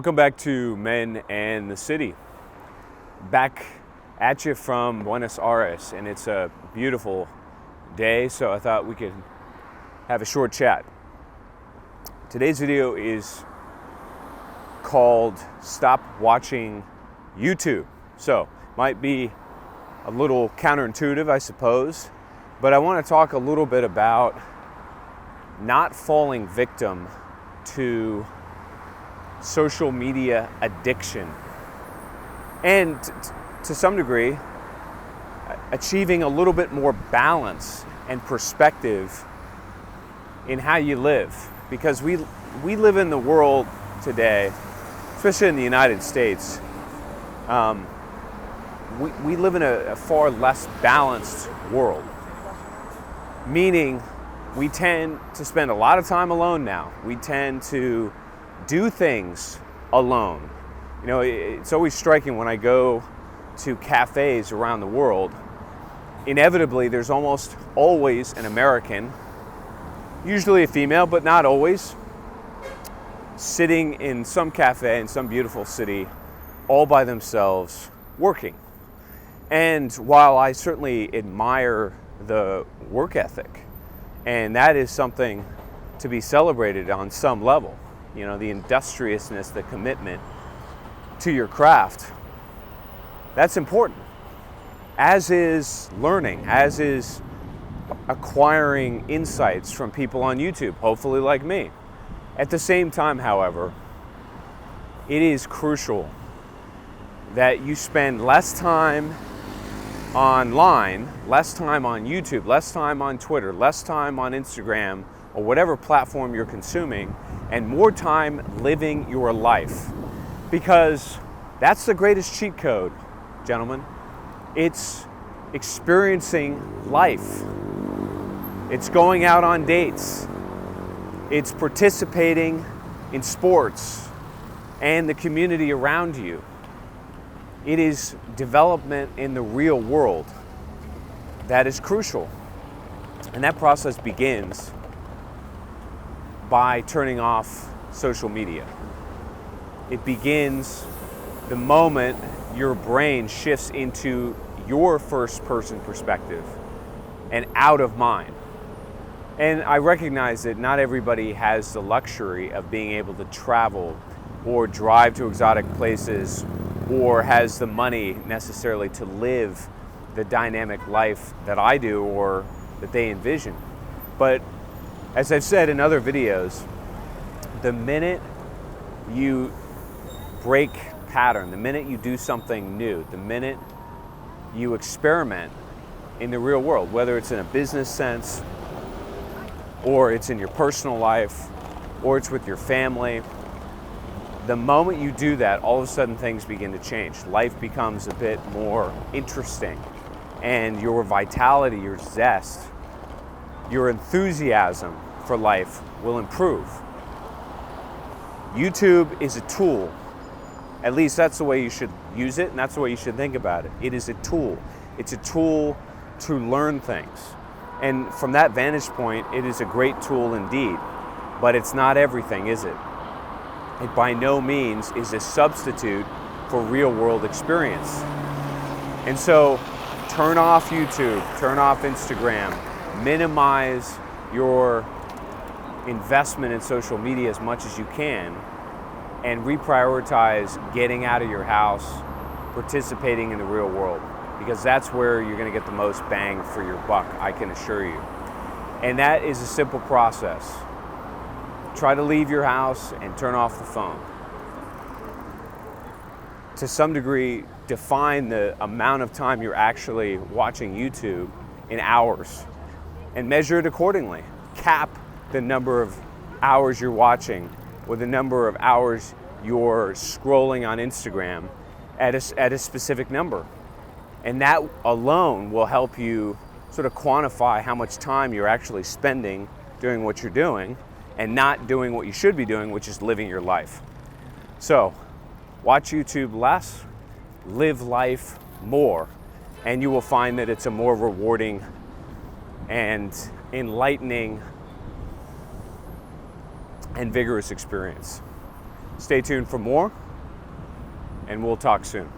Welcome back to Men and the City. Back at you from Buenos Aires, and it's a beautiful day, so I thought we could have a short chat. Today's video is called Stop Watching YouTube. So, might be a little counterintuitive, I suppose, but I want to talk a little bit about not falling victim to social media addiction, and to some degree achieving a little bit more balance and perspective in how you live, because we live in the world today, especially in the United States. We live in a far less balanced world, meaning we tend to spend a lot of time alone now. We tend to do things alone. You know, it's always striking when I go to cafes around the world. Inevitably, there's almost always an American, usually a female, but not always, sitting in some cafe in some beautiful city all by themselves working. And while I certainly admire the work ethic, and that is something to be celebrated on some level, you know, the industriousness, the commitment to your craft, that's important, as is learning, as is acquiring insights from people on YouTube, hopefully like me. At the same time, however, it is crucial that you spend less time online, less time on YouTube, less time on Twitter, less time on Instagram, or whatever platform you're consuming, and more time living your life. Because that's the greatest cheat code, gentlemen. It's experiencing life. It's going out on dates. It's participating in sports and the community around you. It is development in the real world that is crucial. And that process begins by turning off social media. It begins the moment your brain shifts into your first person perspective and out of mind. And I recognize that not everybody has the luxury of being able to travel or drive to exotic places, or has the money necessarily to live the dynamic life that I do or that they envision. But as I've said in other videos, the minute you break pattern, the minute you do something new, the minute you experiment in the real world, whether it's in a business sense, or it's in your personal life, or it's with your family, the moment you do that, all of a sudden things begin to change. Life becomes a bit more interesting, and your vitality, your zest, your enthusiasm for life will improve. YouTube is a tool. At least that's the way you should use it, and that's the way you should think about it. It is a tool. It's a tool to learn things. And from that vantage point, it is a great tool indeed. But it's not everything, is it? It by no means is a substitute for real world experience. And so turn off YouTube, turn off Instagram, minimize your investment in social media as much as you can, and reprioritize getting out of your house, participating in the real world, because that's where you're going to get the most bang for your buck, I can assure you. And that is a simple process. Try to leave your house and turn off the phone. To some degree, define the amount of time you're actually watching YouTube in hours and measure it accordingly. Cap the number of hours you're watching or the number of hours you're scrolling on Instagram at a specific number. And that alone will help you sort of quantify how much time you're actually spending doing what you're doing and not doing what you should be doing, which is living your life. So, watch YouTube less, live life more, and you will find that it's a more rewarding and enlightening and vigorous experience. Stay tuned for more, and we'll talk soon.